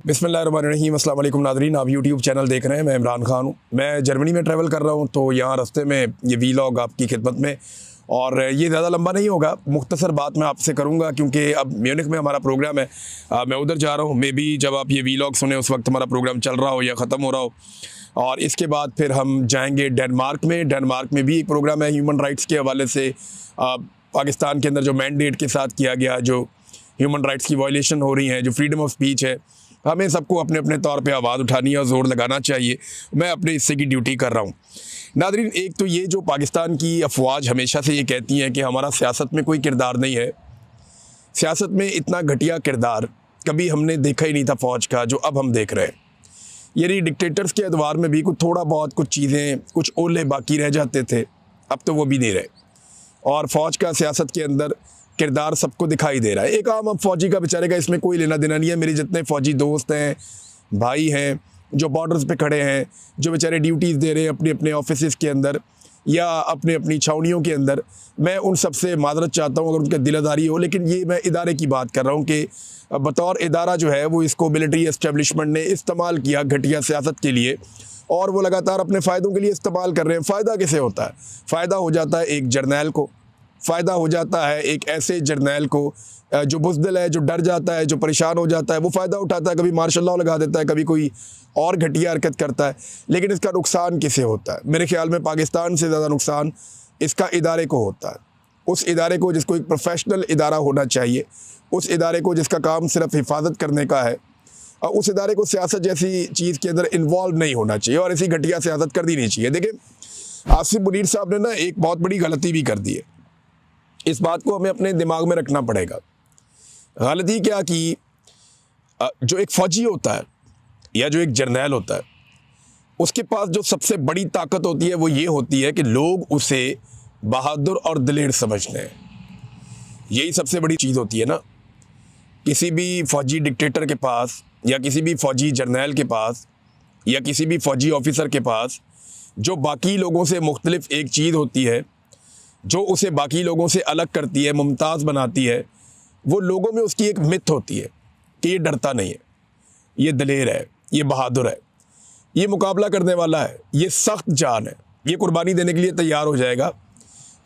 बिस्मिल्लाहिर्रहमानिर्रहीम। अस्सलाम वालेकुम नाज़रीन, आप यूट्यूब चैनल देख रहे हैं। मैं इमरान खान हूँ। मैं जर्मनी में ट्रैवल कर रहा हूँ, तो यहाँ रास्ते में ये वीलॉग आपकी खिदमत में, और ये ज़्यादा लंबा नहीं होगा, मुख्तसर बात मैं आपसे करूँगा क्योंकि अब म्यूनिख में हमारा प्रोग्राम है। मैं उधर जा रहा हूँ। मे बी जब आप ये वीलॉग सुने उस वक्त हमारा प्रोग्राम चल रहा हो या ख़त्म हो रहा हो। और इसके बाद फिर हम जाएँगे डेनमार्क में। डेनमार्क में भी एक प्रोग्राम है ह्यूमन राइट्स के हवाले से। पाकिस्तान के अंदर जो मैंडेट के साथ किया गया, जो ह्यूमन राइट्स की वायलेशन हो रही हैं, जो फ्रीडम ऑफ स्पीच है, हमें सबको अपने अपने तौर पे आवाज़ उठानी है और ज़ोर लगाना चाहिए। मैं अपने हिस्से की ड्यूटी कर रहा हूँ। नाज़रीन, एक तो ये जो पाकिस्तान की अफवाज हमेशा से ये कहती हैं कि हमारा सियासत में कोई किरदार नहीं है। सियासत में इतना घटिया किरदार कभी हमने देखा ही नहीं था फ़ौज का, जो अब हम देख रहे हैं। यानी डिक्टेटर्स के अदवार में भी कुछ थोड़ा बहुत कुछ चीज़ें, कुछ ओले बाकी रह जाते थे, अब तो वो भी नहीं रहे। और फ़ौज का सियासत के अंदर किरदार सबको दिखाई दे रहा है। एक आम अब फ़ौजी का बेचारे का इसमें कोई लेना देना नहीं है। मेरे जितने फ़ौजी दोस्त हैं, भाई हैं, जो बॉर्डर्स पे खड़े हैं, जो बेचारे ड्यूटीज़ दे रहे हैं अपने अपने ऑफिस के अंदर या अपने अपनी छावनियों के अंदर, मैं उन सब से माजरत चाहता हूँ अगर उनकी दिलदारी हो। लेकिन ये मैं इदारे की बात कर रहा हूँ कि बतौर इदारा जो है वो इसको मिलिट्री एस्टेब्लिशमेंट ने इस्तेमाल किया घटिया सियासत के लिए, और वो लगातार अपने फ़ायदों के लिए इस्तेमाल कर रहे हैं। फ़ायदा किसे होता है? फ़ायदा हो जाता है एक जर्नैल को, फ़ायदा हो जाता है एक ऐसे जर्नैल को जो बुज़दिल है, जो डर जाता है, जो परेशान हो जाता है। वो फ़ायदा उठाता है, कभी मार्शल लॉ लगा देता है, कभी कोई और घटिया हरकत करता है। लेकिन इसका नुकसान किसे होता है? मेरे ख्याल में पाकिस्तान से ज़्यादा नुकसान इसका इदारे को होता है। उस इदारे को जिसको एक प्रोफेशनल इदारा होना चाहिए, उस इदारे को जिसका काम सिर्फ हिफाजत करने का है, और उस इदारे को सियासत जैसी चीज़ के अंदर इन्वॉल्व नहीं होना चाहिए और ऐसी घटिया सियासत कर दी नहीं चाहिए। देखिए, आसिफ मुनीर साहब ने ना एक बहुत बड़ी गलती भी कर दी है। इस बात को हमें अपने दिमाग में रखना पड़ेगा। गलती क्या की, जो एक फ़ौजी होता है या जो एक जर्नैल होता है, उसके पास जो सबसे बड़ी ताकत होती है वो ये होती है कि लोग उसे बहादुर और दिलेर समझते हैं। यही सबसे बड़ी चीज़ होती है ना। किसी भी फ़ौजी डिक्टेटर के पास या किसी भी फ़ौजी जर्नैल के पास या किसी भी फ़ौजी ऑफिसर के पास जो बाकी लोगों से मुख्तलिफ एक चीज़ होती है, जो उसे बाकी लोगों से अलग करती है, मुमताज़ बनाती है, वो लोगों में उसकी एक मिथ होती है कि ये डरता नहीं है, ये दिलेर है, ये बहादुर है, ये मुकाबला करने वाला है, ये सख्त जान है, ये कुर्बानी देने के लिए तैयार हो जाएगा,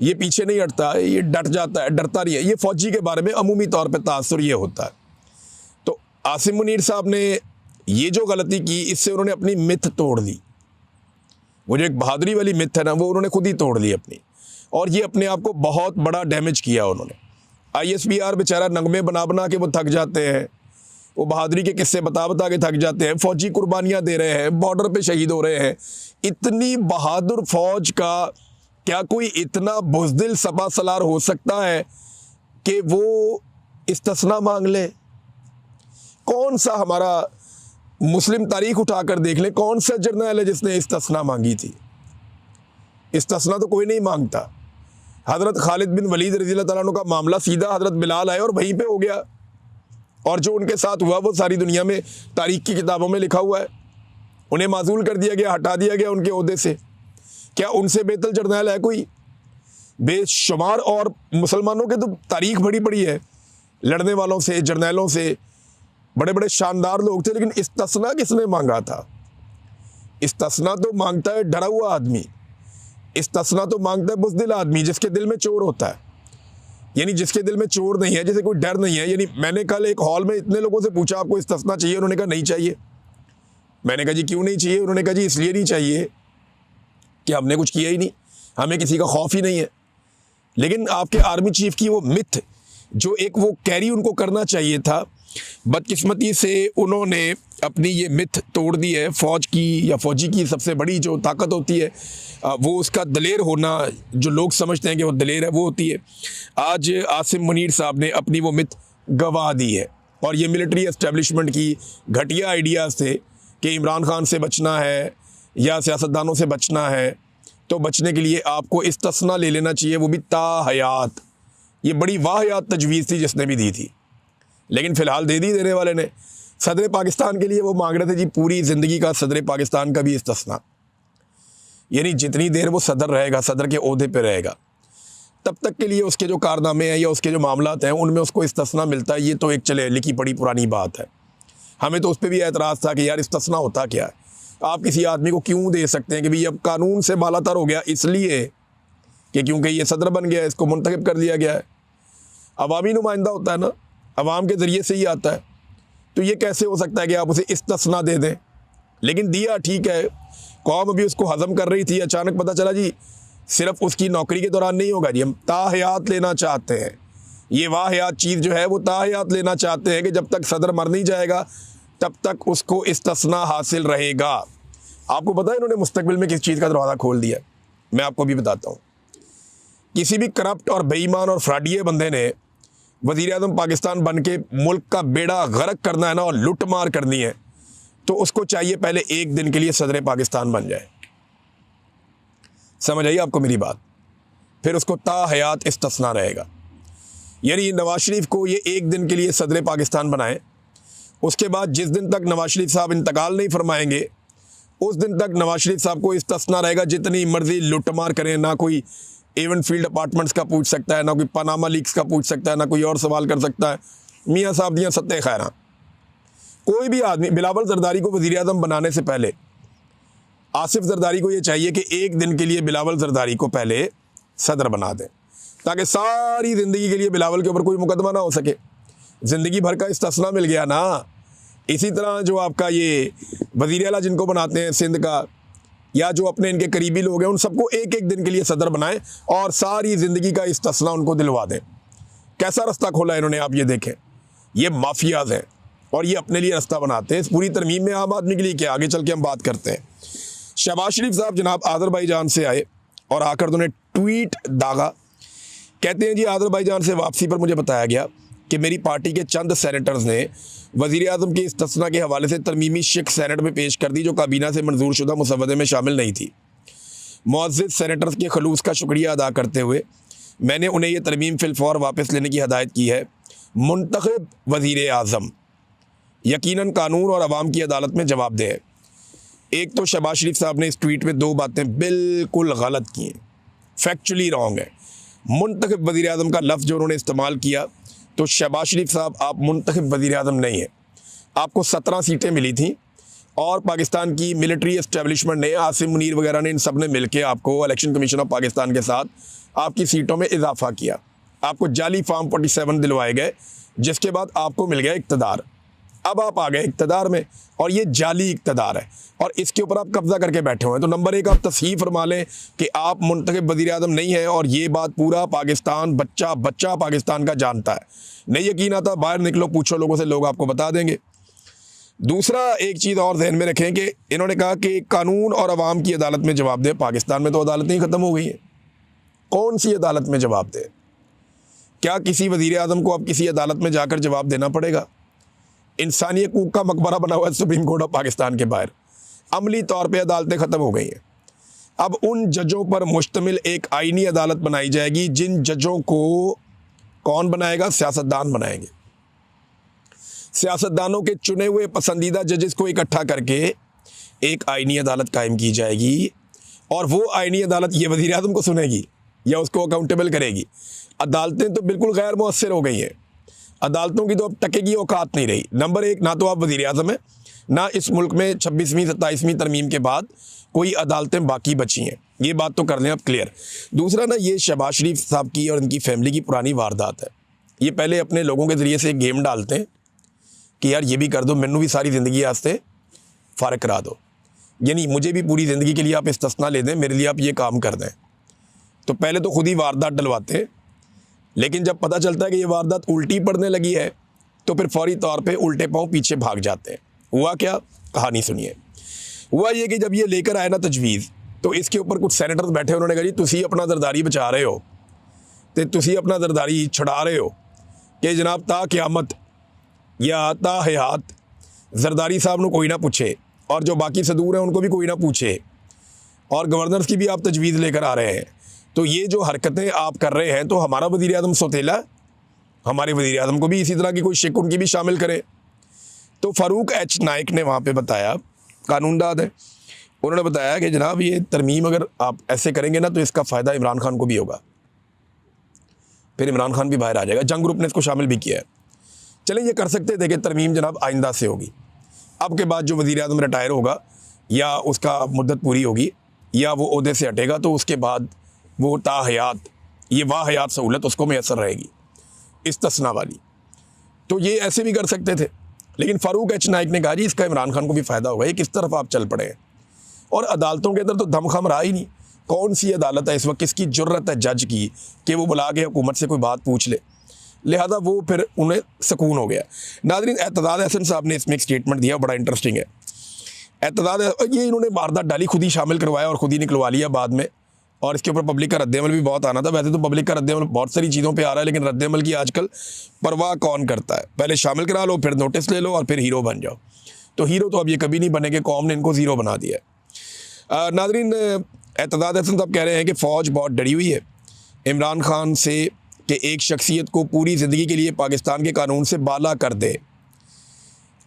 ये पीछे नहीं हटता, ये डट जाता है, डरता नहीं है। ये फ़ौजी के बारे में अमूमी तौर पे तासुर ये होता है। तो आसिम मुनीर साहब ने ये जो गलती की, इससे उन्होंने अपनी मिथ तोड़ दी। वो जो एक बहादुरी वाली मिथ है ना, वो उन्होंने खुद ही तोड़ ली अपनी, और ये अपने आप को बहुत बड़ा डैमेज किया उन्होंने। ISPR बेचारा नगमे बना बना के वो थक जाते हैं, वो बहादुरी के किस्से बता बता के थक जाते हैं। फ़ौजी कुर्बानियाँ दे रहे हैं, बॉर्डर पे शहीद हो रहे हैं। इतनी बहादुर फ़ौज का क्या कोई इतना बुज़दिल सपा सलार हो सकता है कि वो इस्तिस्ना मांग ले? कौन सा हमारा मुस्लिम तारीख उठाकर देख ले, कौन सा जर्नैल है जिसने इस्तिस्ना मांगी थी? इस्तिस्ना तो कोई नहीं मांगता। हज़रत खालिद बिन वलीद रज़ियल्लाहु ताला अन्हु का मामला सीधा हज़रत बिलाल आए और वहीं पे हो गया, और जो उनके साथ हुआ वो सारी दुनिया में तारीख़ की किताबों में लिखा हुआ है। उन्हें माज़ूल कर दिया गया, हटा दिया गया उनके ओहदे से। क्या उनसे बेहतर जर्नैल है कोई? बेशुमार और मुसलमानों के तो तारीख़ बड़ी बड़ी है, लड़ने वालों से, जर्नैलों से, बड़े बड़े शानदार लोग थे। लेकिन इस्तिस्ना किसने मांगा था? इस्तिस्ना तो मांगता है डरा हुआ आदमी, इस्तिस्ना तो मांगता है बुज़दिल आदमी, जिसके दिल में चोर होता है। यानी जिसके दिल में चोर नहीं है, जिसे कोई डर नहीं है। यानी मैंने कल एक हॉल में इतने लोगों से पूछा आपको इस्तिस्ना चाहिए? उन्होंने कहा नहीं चाहिए। मैंने कहा जी क्यों नहीं चाहिए? उन्होंने कहा जी इसलिए नहीं चाहिए कि हमने कुछ किया ही नहीं, हमें किसी का खौफ ही नहीं है। लेकिन आपके आर्मी चीफ की वो मिथ, जो एक वो कैरी उनको करना चाहिए था, बदकिस्मती से उन्होंने अपनी ये मिथ तोड़ दी है। फ़ौज की या फ़ौजी की सबसे बड़ी जो ताकत होती है वो उसका दिलेर होना, जो लोग समझते हैं कि वो दिलेर है, वो होती है। आज आसिम मुनीर साहब ने अपनी वो मिथ गवा दी है, और ये मिलिट्री एस्टेब्लिशमेंट की घटिया आइडियाज़ थे कि इमरान खान से बचना है या सियासतदानों से बचना है, तो बचने के लिए आपको इस्तिस्ना ले लेना चाहिए, वो भी ताहयात। ये बड़ी वाहियात तजवीज़ थी जिसने भी दी थी, लेकिन फ़िलहाल दे दी देने वाले ने। सदर पाकिस्तान के लिए वो मांग रहे थे जी पूरी ज़िंदगी का सदर पाकिस्तान का भी इस्तिस्ना। यानी जितनी देर वो सदर रहेगा, सदर के ओहदे पे रहेगा, तब तक के लिए उसके जो कारनामे हैं या उसके जो मामलात हैं उनमें उसको इस्तिस्ना मिलता है। ये तो एक चले लिखी पड़ी पुरानी बात है। हमें तो उस पर भी एतराज़ था कि यार इस्तिस्ना होता क्या है, आप किसी आदमी को क्यों दे सकते हैं कि भाई अब कानून से बालातर हो गया इसलिए कि क्योंकि ये सदर बन गया है, इसको मुंतखब कर लिया गया है, अवामी नुमाइंदा होता है ना, अवाम के ज़रिए से ही आता है, तो ये कैसे हो सकता है कि आप उसे इस्तिस्ना दे दें। लेकिन दिया, ठीक है, कौम अभी उसको हज़म कर रही थी, अचानक पता चला जी सिर्फ उसकी नौकरी के दौरान नहीं होगा जी, हम ताहयात लेना चाहते हैं। ये वाहयात चीज़ जो है वो ताहयात लेना चाहते हैं कि जब तक सदर मर नहीं जाएगा तब तक उसको इस्तिस्ना हासिल रहेगा। आपको पता है इन्होंने मुस्तकबिल में किस चीज़ का दरवाज़ा खोल दिया, मैं आपको भी बताता हूँ। किसी भी करप्ट और बेईमान और फ्रॉडिये बंदे ने वज़ीर आज़म पाकिस्तान बन के मुल्क का बेड़ा गर्क करना है ना और लुट मार करनी है, तो उसको चाहिए पहले एक दिन के लिए सदर पाकिस्तान बन जाए। समझ आई आपको मेरी बात? फिर उसको ताहयात इस्तिस्ना रहेगा। यानी नवाज शरीफ को ये एक दिन के लिए सदर पाकिस्तान बनाए, उसके बाद जिस दिन तक नवाज शरीफ साहब इंतकाल नहीं फरमाएंगे उस दिन तक नवाज शरीफ साहब को इस्तिस्ना रहेगा, जितनी मर्जी लुटमार करें, ना कोई एवन फील्ड अपार्टमेंट्स का पूछ सकता है, ना कोई पनामा लीक्स का पूछ सकता है, ना कोई और सवाल कर सकता है। मियाँ साहब दियाँ सत्ते खैरा। कोई भी आदमी बिलावल जरदारी को वज़ीर आज़म बनाने से पहले आसिफ जरदारी को ये चाहिए कि एक दिन के लिए बिलावल जरदारी को पहले सदर बना दें, ताकि सारी ज़िंदगी के लिए बिलावल के ऊपर कोई मुकदमा ना हो सके। ज़िंदगी भर का इस्तिस्ना मिल गया ना। इसी तरह जो आपका ये वज़ीर आला जिनको बनाते हैं सिंध का, या जो अपने इनके करीबी लोग हैं, उन सबको एक एक दिन के लिए सदर बनाएं और सारी ज़िंदगी का इस्तिस्ना उनको दिलवा दें। कैसा रास्ता खोला इन्होंने, आप ये देखें। ये माफियाज हैं और ये अपने लिए रास्ता बनाते हैं। इस पूरी तरमीम में आम आदमी के लिए क्या, आगे चल के हम बात करते हैं। शहबाज शरीफ साहब जनाब आज़रबाईजान से आए और आकर उन्होंने ट्वीट दागा। कहते हैं जी आज़रबाईजान से वापसी पर मुझे बताया गया कि मेरी पार्टी के चंद सेनेटर्स ने वज़ीर आज़म के इस्तिस्ना के हवाले से तरमीमी शिक सेनेट में पेश कर दी, जो काबीना से मंजूर शुदा मुसवदे में शामिल नहीं थी। मुअज़्ज़िज़ सेनेटर्स के खलूस का शुक्रिया अदा करते हुए मैंने उन्हें यह तरमीम फिलफौर वापस लेने की हदायत की है। मुंतखब वज़ीर आज़म यकीनन कानून और अवाम की अदालत में जवाबदेह है। एक तो शहबाज शरीफ साहब ने इस ट्वीट में दो बातें बिल्कुल गलत की हैं, फैक्चुअली रॉन्ग है। मुंतखब वज़ीर आज़म का लफ्ज़ जो उन्होंने इस्तेमाल किया, तो शहबाज शरीफ साहब आप मुंतखब वज़ीर आज़म नहीं है। आपको 17 सीटें मिली थी और पाकिस्तान की मिलिट्री एस्टेब्लिशमेंट ने, आसिम मुनीर वगैरह ने, इन सब ने मिलकर आपको इलेक्शन कमीशन ऑफ पाकिस्तान के साथ आपकी सीटों में इजाफा किया। आपको जाली फार्म 47 दिलवाए गए, जिसके बाद आपको मिल गया इक़्तिदार। अब आप आ गए इक़्तिदार में और ये जाली इक़्तिदार है और इसके ऊपर आप कब्ज़ा करके बैठे हुए हैं। तो नंबर एक, आप तस्हीह फरमा लें कि आप मुंतखब वज़ीर आज़म नहीं हैं और ये बात पूरा पाकिस्तान, बच्चा बच्चा पाकिस्तान का जानता है। नहीं यकीन आता, बाहर निकलो, पूछो लोगों से, लोग आपको बता देंगे। दूसरा, एक चीज़ और ज़हन में रखें कि इन्होंने कहा कि कानून और अवाम की अदालत में जवाब दे। पाकिस्तान में तो अदालतें ही ख़त्म हो गई हैं, कौन सी अदालत में जवाब दे? क्या किसी वज़ीर आज़म को अब किसी अदालत में जाकर जवाब देना पड़ेगा? इंसानी हकूक़ का मकबरा बना हुआ है सुप्रीम कोर्ट ऑफ पाकिस्तान के बाहर। अमली तौर पे अदालतें ख़त्म हो गई हैं। अब उन जजों पर मुश्तमिल एक आईनी अदालत बनाई जाएगी, जिन जजों को कौन बनाएगा? सियासतदान बनाएंगे। सियासतदानों के चुने हुए पसंदीदा जजेस को इकट्ठा करके एक आईनी अदालत कायम की जाएगी और वो आईनी अदालत ये वज़ीर आज़म को सुनेगी या उसको अकाउंटेबल करेगी। अदालतें तो बिल्कुल गैर मुअस्सिर हो गई हैं। अदालतों की तो अब टके की औकात नहीं रही। नंबर एक, ना तो आप वज़ीर आज़म हैं, ना इस मुल्क में 26वीं 27वीं तरमीम के बाद कोई अदालतें बाकी बची हैं। ये बात तो कर लें आप क्लियर। दूसरा ना, ये शहबाज शरीफ साहब की और इनकी फैमिली की पुरानी वारदात है। ये पहले अपने लोगों के ज़रिए से एक गेम डालते हैं कि यार ये भी कर दो, मैनू भी सारी ज़िंदगी वास्ते फ़ारिग करा दो, यानी मुझे भी पूरी ज़िंदगी के लिए आप इस्तिस्ना ले दें, मेरे लिए आप ये काम कर दें। तो पहले तो खुद ही वारदात डलवाते हैं, लेकिन जब पता चलता है कि ये वारदात उल्टी पड़ने लगी है तो फिर फौरी तौर पे उल्टे पाँव पीछे भाग जाते हैं। हुआ क्या, कहानी सुनिए। हुआ ये कि जब ये लेकर आए ना तजवीज़, तो इसके ऊपर कुछ सेनेटर्स बैठे, उन्होंने कहा जी तुसी अपना जरदारी बचा रहे हो, तो तुसी अपना जरदारी छड़ा रहे हो कि जनाब ता क़यामत या ता हयात जरदारी साहब को कोई ना पूछे और जो बाकी सदूर हैं उनको भी कोई ना पूछे, और गवर्नर्स की भी आप तजवीज़ लेकर आ रहे हैं। तो ये जो हरकतें आप कर रहे हैं, तो हमारा वज़ीर आज़म सौतेला, हमारे वज़ीर आज़म को भी इसी तरह की कोई शिक उनकी भी शामिल करें। तो फ़ारूक एच नाइक ने वहाँ पे बताया, कानूनदाद है, उन्होंने बताया कि जनाब ये तरमीम अगर आप ऐसे करेंगे ना तो इसका फ़ायदा इमरान खान को भी होगा, फिर इमरान खान भी बाहर आ जाएगा। जंग ग्रुप ने इसको शामिल भी किया है। चलें ये कर सकते थे कि तरमीम जनाब आइंदा से होगी, अब के बाद जो वज़ीर आज़म रिटायर होगा या उसका मुद्दत पूरी होगी या वो ओहदे से हटेगा तो उसके बाद वो ताहयात ये वाहयात सहूलत उसको मैसर रहेगी इस्तिस्ना वाली। तो ये ऐसे भी कर सकते थे, लेकिन फ़ारूक एच नाइक ने कहा जी इसका इमरान खान को भी फ़ायदा होगा, ये किस तरफ आप चल पड़े हैं। और अदालतों के अंदर तो दमखम रहा ही नहीं। कौन सी अदालत है इस वक्त, किसकी जुर्रत है जज की कि वो बुला के हुकूमत से कोई बात पूछ ले, लिहाजा वो फिर उन्हें सुकून हो गया। नाज़रीन, एतदाद हसन साहब ने इसमें एक स्टेटमेंट दिया, बड़ा इंटरेस्टिंग है। एतदाद ये इन्होंने वारदात डाली, खुद ही शामिल करवाया और खुद ही निकलवा लिया बाद में, और इसके ऊपर पब्लिक का रद्दअमल भी बहुत आना था। वैसे तो पब्लिक का रद्दअमल बहुत सारी चीज़ों पे आ रहा है, लेकिन रद्दअमल की आजकल परवाह कौन करता है। पहले शामिल करा लो, फिर नोटिस ले लो और फिर हीरो बन जाओ। तो हीरो तो अब ये कभी नहीं बनेंगे, कौम ने इनको ज़ीरो बना दिया है। नाज़रीन, एतदाद हसन साहब कह रहे हैं कि फ़ौज बहुत डरी हुई है इमरान खान से कि एक शख्सियत को पूरी ज़िंदगी के लिए पाकिस्तान के कानून से बाला कर दे।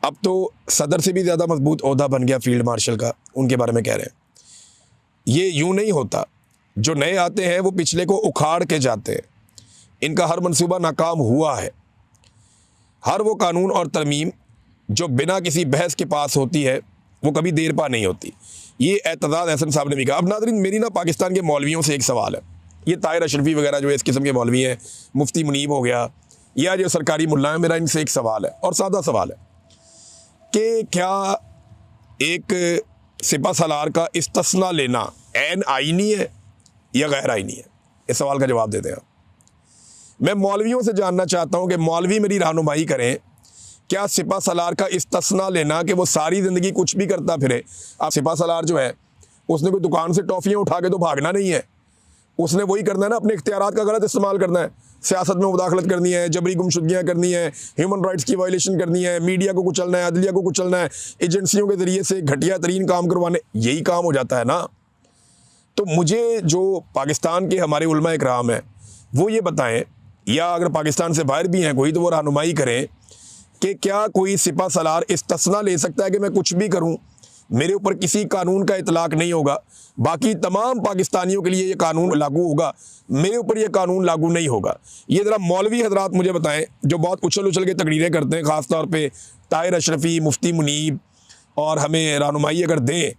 अब तो सदर से भी ज़्यादा मजबूत ओहदा बन गया फील्ड मार्शल का, उनके बारे में कह रहे हैं। ये यूँ नहीं होता, जो नए आते हैं वो पिछले को उखाड़ के जाते हैं। इनका हर मंसूबा नाकाम हुआ है। हर वो कानून और तरमीम जो बिना किसी बहस के पास होती है वो कभी देर पा नहीं होती। ये एतदाद हसन साहब ने भी कहा। अब नाज़रीन, मेरी ना पाकिस्तान के मौलवियों से एक सवाल है। ये ताहिर अशरफी वगैरह जो इस किस्म के मौलवी हैं, मुफ्ती मुनीब हो गया या जो सरकारी मुल्ला है, मेरा इनसे एक सवाल है और सादा सवाल है कि क्या एक सिपा सलार का इस्तिस्ना लेना ऐन आईनी है या गैर आईनी है? इस सवाल का जवाब देते हैं। मैं मौलवियों से जानना चाहता हूं कि मौलवी मेरी रहनुमाई करें, क्या सिपा सलार का इस्तिस्ना लेना कि वो सारी ज़िंदगी कुछ भी करता फिरे। अब सिपा सलार जो है उसने कोई दुकान से टॉफ़ियाँ उठा के तो भागना नहीं है, उसने वही करना है ना, अपने इख्तियारात का गलत इस्तेमाल करना है, सियासत में मुदाखलत करनी है, जबरी गुमशुदगियाँ करनी है, ह्यूमन राइट्स की वायलेशन करनी है, मीडिया को कुचलना है, अदलिया को कुचलना है, एजेंसियों के ज़रिए से घटिया तरीन काम करवाने, यही काम हो जाता है ना। तो मुझे जो पाकिस्तान के हमारे उलमा इकराम हैं वो ये बताएं, या अगर पाकिस्तान से बाहर भी हैं कोई तो वो रहनुमाई करें कि क्या कोई सिपा सलार इस्तिस्ना ले सकता है कि मैं कुछ भी करूं, मेरे ऊपर किसी कानून का इतलाक नहीं होगा, बाकी तमाम पाकिस्तानियों के लिए ये कानून लागू होगा, मेरे ऊपर ये कानून लागू नहीं होगा। ये ज़रा मौलवी हजरात मुझे बताएं जो बहुत उछल उछल के तकरीरें करते हैं, ख़ास तौर पे ताहिर अशरफी, मुफ्ती मुनीब, और हमें रहनुमाई अगर दें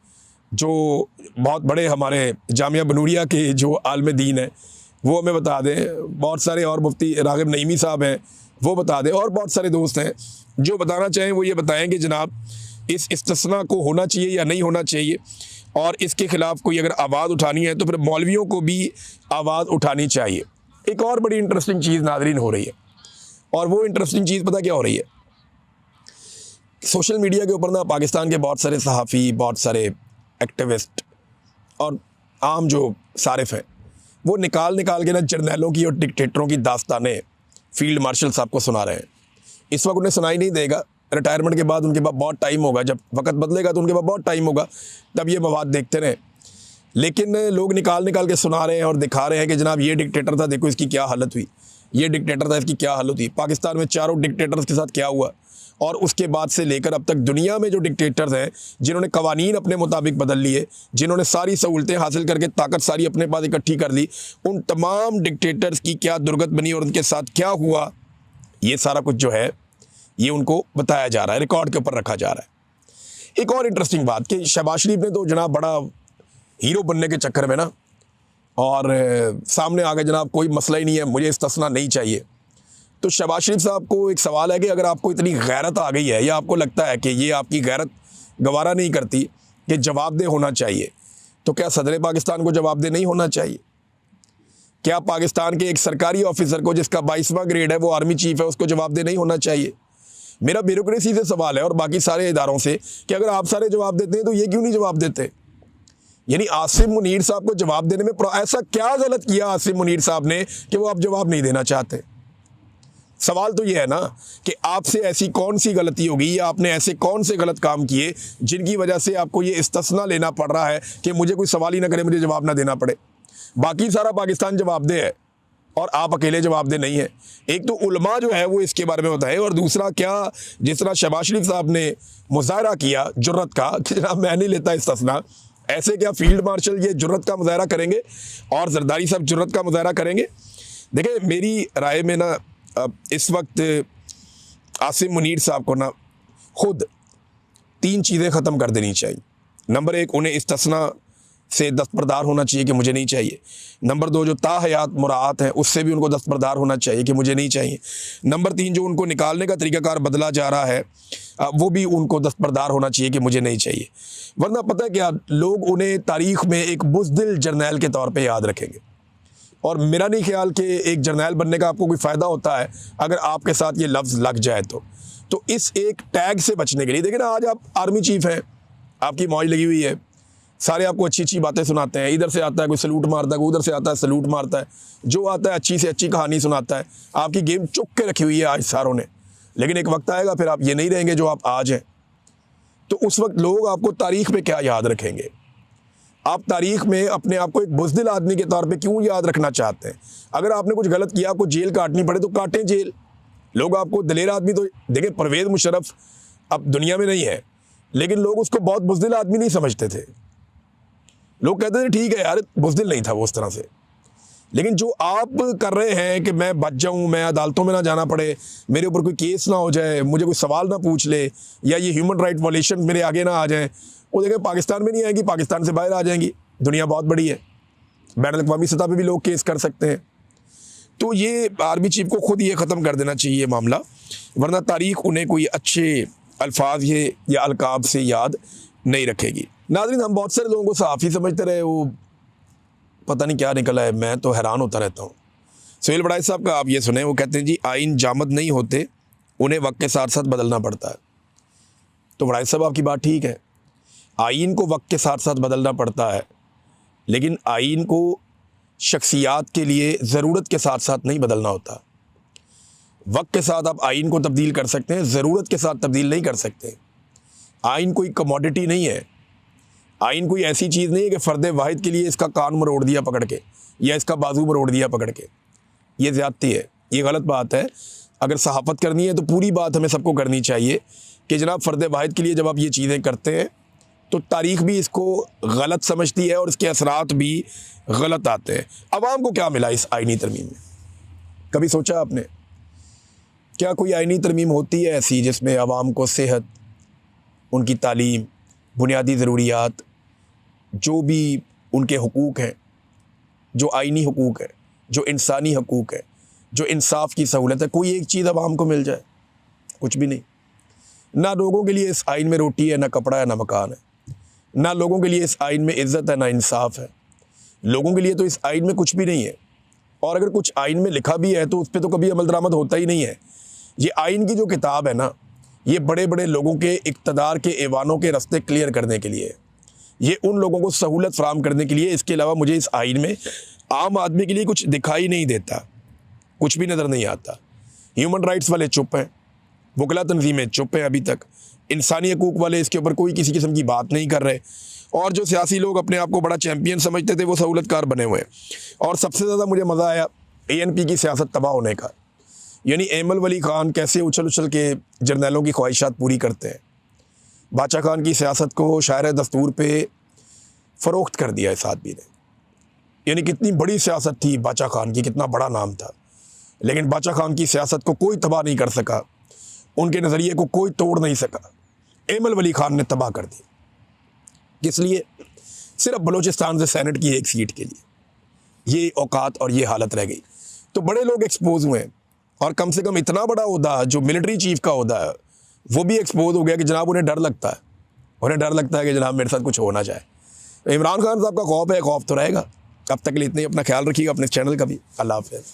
जो बहुत बड़े हमारे जामिया बनूरिया के जो आलम दीन हैं वो हमें बता दें। बहुत सारे और मुफ्ती रागिब नईमी साहब हैं वो बता दें, और बहुत सारे दोस्त हैं जो बताना चाहें वो ये बताएं कि जनाब इस इस्तिस्ना को होना चाहिए या नहीं होना चाहिए, और इसके ख़िलाफ़ कोई अगर आवाज़ उठानी है तो फिर मौलवियों को भी आवाज़ उठानी चाहिए। एक और बड़ी इंटरेस्टिंग चीज़ नाज़रीन हो रही है, और वो इंटरेस्टिंग चीज़ पता क्या हो रही है? सोशल मीडिया के ऊपर ना पाकिस्तान के बहुत सारे सहाफ़ी, बहुत सारे एक्टिविस्ट और आम जो सारिफ हैं वो निकाल के ना जर्नैलों की और डिक्टेटरों की दास्तानें फील्ड मार्शल साहब को सुना रहे हैं। इस वक्त उन्हें सुनाई नहीं देगा, रिटायरमेंट के बाद उनके पास बहुत टाइम होगा, जब वक्त बदलेगा तो उनके पास बहुत टाइम होगा, तब ये मवाद देखते रहें। लेकिन लोग निकाल के सुना रहे हैं और दिखा रहे हैं कि जनाब ये डिक्टेटर था, देखो इसकी क्या हालत हुई, ये डिक्टेटर था, इसकी क्या हालत हुई। पाकिस्तान में चारों डिक्टेटर्स के साथ क्या हुआ, और उसके बाद से लेकर अब तक दुनिया में जो डिक्टेटर्स हैं जिन्होंने कवानीन अपने मुताबिक बदल लिए, जिन्होंने सारी सहूलतें हासिल करके ताकत सारी अपने पास इकट्ठी कर ली, उन तमाम डिक्टेटर्स की क्या दुर्गत बनी और उनके साथ क्या हुआ, ये सारा कुछ जो है ये उनको बताया जा रहा है, रिकॉर्ड के ऊपर रखा जा रहा है। एक और इंटरेस्टिंग बात कि शहबाज शरीफ ने तो जनाब बड़ा हीरो बनने के चक्कर में ना, और सामने आ गए जनाब कोई मसला ही नहीं है, मुझे इस्तिस्ना नहीं चाहिए। तो शहबाज शरीफ साहब को एक सवाल है कि अगर आपको इतनी गैरत आ गई है या आपको लगता है कि ये आपकी गैरत गवारा नहीं करती कि जवाबदेह होना चाहिए, तो क्या सदर पाकिस्तान को जवाबदेह नहीं होना चाहिए? क्या पाकिस्तान के एक सरकारी ऑफिसर को जिसका 22वां ग्रेड है, वो आर्मी चीफ है, उसको जवाबदेह नहीं होना चाहिए? मेरा ब्यूरोक्रेसी से सवाल है और बाकी सारे इदारों से कि अगर आप सारे जवाब देते हैं तो ये क्यों नहीं जवाब देते? यानी आसिम मुनीर साहब को जवाब देने में ऐसा क्या गलत किया आसिम मुनीर साहब ने कि वो आप जवाब नहीं देना चाहते? सवाल तो ये है ना कि आपसे ऐसी कौन सी गलती होगी या आपने ऐसे कौन से गलत काम किए जिनकी वजह से आपको ये इस्तिस्ना लेना पड़ रहा है कि मुझे कोई सवाल ही ना करे, मुझे जवाब ना देना पड़े। बाकी सारा पाकिस्तान जवाबदेह है और आप अकेले जवाबदेह नहीं है। एक तो उलमा जो है वो इसके बारे में बताए, और दूसरा क्या जिस तरह शहबाज शरीफ साहब ने मुजाहरा किया जुर्रत का कि जनाब मैं नहीं लेता इस्तिस्ना, ऐसे क्या फील्ड मार्शल ये जुर्रत का मुजाहरा करेंगे और जरदारी साहब जुर्रत का मुजाहरा करेंगे? देखिए मेरी राय में ना इस वक्त आसिम मुनीर साहब को ना खुद 3 चीज़ें ख़त्म कर देनी चाहिए। नंबर 1, उन्हें इस्तिस्ना से दस्तबरदार होना चाहिए कि मुझे नहीं चाहिए। नंबर 2, जो ताहयात मुराआत है उससे भी उनको दस्तबरदार होना चाहिए कि मुझे नहीं चाहिए। नंबर 3, जो उनको निकालने का तरीक़ाकार बदला जा रहा है वो भी उनको दस्तबरदार होना चाहिए कि मुझे नहीं चाहिए। वरना पता है क्या, लोग उन्हें तारीख़ में एक बुज़दिल जर्नैल के तौर पे याद रखेंगे। और मेरा नहीं ख्याल कि एक जर्नैल बनने का आपको कोई फ़ायदा होता है अगर आपके साथ ये लफ्ज़ लग जाए तो इस एक टैग से बचने के लिए, देखिए ना, आज आप आर्मी चीफ़ हैं, आपकी मौज लगी हुई है, सारे आपको अच्छी अच्छी बातें सुनाते हैं, इधर से आता है कोई सलूट मारता है, कोई उधर से आता है सलूट मारता है, जो आता है अच्छी से अच्छी कहानी सुनाता है। आपकी गेम चुक के रखी हुई है आज सारों ने, लेकिन एक वक्त आएगा फिर आप ये नहीं रहेंगे जो आप आज हैं। तो उस वक्त लोग आपको तारीख़ में क्या याद रखेंगे? आप तारीख़ में अपने आप को एक बुज़दिल आदमी के तौर पे क्यों याद रखना चाहते हैं? अगर आपने कुछ गलत किया, आपको जेल काटनी पड़े तो काटें जेल। लोग आपको दलेर आदमी, तो देखिए परवेज़ मुशर्रफ अब दुनिया में नहीं है, लेकिन लोग उसको बहुत बुज़दिल आदमी नहीं समझते थे। लोग कहते थे ठीक है यार, बुज़दिल नहीं था वो उस तरह से। लेकिन जो आप कर रहे हैं कि मैं बच जाऊं, मैं अदालतों में ना जाना पड़े, मेरे ऊपर कोई केस ना हो जाए, मुझे कोई सवाल ना पूछ ले, या ये ह्यूमन राइट वायलेशन मेरे आगे ना आ जाए, वो देखें पाकिस्तान में नहीं आएंगी, पाकिस्तान से बाहर आ जाएंगी। दुनिया बहुत बड़ी है, बैनुल अक़वामी सतह पे भी लोग केस कर सकते हैं। तो ये आर्मी चीफ को खुद ये ख़त्म कर देना चाहिए मामला, वरना तारीख़ उन्हें कोई अच्छे अल्फाज ये या अलकाब से याद नहीं रखेगी। नाज़रीन, हम बहुत सारे लोगों को सहाफ़ी समझते रहे, वो पता नहीं क्या निकला है, मैं तो हैरान होता रहता हूँ। सुहेल बड़ाई साहब का आप ये सुने, वो कहते हैं जी आइन जामद नहीं होते, उन्हें वक्त के साथ साथ बदलना पड़ता है। तो बड़ाई साहब आपकी बात ठीक है, आइन को वक्त के साथ साथ बदलना पड़ता है, लेकिन आइन को शख्सियात के लिए ज़रूरत के साथ साथ नहीं बदलना होता। वक्त के साथ आप आइन को तब्दील कर सकते हैं, ज़रूरत के साथ तब्दील नहीं कर सकते। आइन कोई कमोडिटी नहीं है, आइन कोई ऐसी चीज़ नहीं है कि फ़र्द वाहिद के लिए इसका कान मरोड़ दिया पकड़ के या इसका बाजू मरोड़ दिया पकड़ के। ये ज़्यादती है, ये गलत बात है। अगर सहाफ़त करनी है तो पूरी बात हमें सबको करनी चाहिए कि जनाब फ़र्द वाहिद के लिए जब आप ये चीज़ें करते हैं तो तारीख़ भी इसको गलत समझती है और इसके असरात भी गलत आते हैं। अवाम को क्या मिला इस आइनी तरमीम में? कभी सोचा आपने? क्या कोई आइनी तरमीम होती है ऐसी जिसमें अवाम को सेहत, उनकी तालीम, बुनियादी ज़रूरियात, जो भी उनके हुकूक़ हैं, जो आइनी हुकूक़ हैं, जो इंसानी हुकूक़ हैं, जो इंसाफ की सहूलत है, कोई एक चीज़ अवाम को मिल जाए? कुछ भी नहीं। ना लोगों के लिए इस आइन में रोटी है, ना कपड़ा है, ना मकान है। ना लोगों के लिए इस आइन में इज़्ज़त है, ना इंसाफ है। लोगों के लिए तो इस आइन में कुछ भी नहीं है, और अगर कुछ आइन में लिखा भी है तो उस पर तो कभी अमल दरामद होता ही नहीं है। ये आइन की जो किताब है ना, ये बड़े बड़े लोगों के इक़्तिदार के ऐवानों के रास्ते क्लियर करने के लिए, ये उन लोगों को सहूलत फ़राहम करने के लिए। इसके अलावा मुझे इस आइन में आम आदमी के लिए कुछ दिखाई नहीं देता, कुछ भी नज़र नहीं आता। ह्यूमन राइट्स वाले चुप हैं, वकला तंजीमें चुप हैं, अभी तक इंसानी हकूक़ वाले इसके ऊपर कोई किसी किस्म की बात नहीं कर रहे, और जो सियासी लोग अपने आप को बड़ा चैम्पियन समझते थे वो सहूलतकार बने हुए हैं। और सबसे ज़्यादा मुझे मज़ा आया ANP की सियासत तबाह होने का, यानी एमल वली ख़ान कैसे उछल उछल के जर्नैलों की ख्वाहिशात पूरी करते हैं। बादशाह खान की सियासत को शायर दस्तूर पे फ़रोख्त कर दिया इस आदमी ने। यानी कितनी बड़ी सियासत थी बादशाह खान की, कितना बड़ा नाम था, लेकिन बादशाह खान की सियासत को कोई तबाह नहीं कर सका, उनके नज़रिए को कोई तोड़ नहीं सका। एमल वली ख़ान ने तबाह कर दी। किस लिए? सिर्फ बलूचिस्तान से सेनेट की एक सीट के लिए ये औकात और ये हालत रह गई। तो बड़े लोग एक्सपोज हुए, और कम से कम इतना बड़ा ओहदा जो मिलिट्री चीफ का ओहदा है वो भी एक्सपोज हो गया कि जनाब उन्हें डर लगता है, उन्हें डर लगता है कि जनाब मेरे साथ कुछ हो ना जाए। इमरान खान साहब का खौफ है, खौफ तो रहेगा। अब तक के लिए इतना ही, अपना ख्याल रखिएगा, अपने चैनल का भी। अल्लाह हाफ़िज़।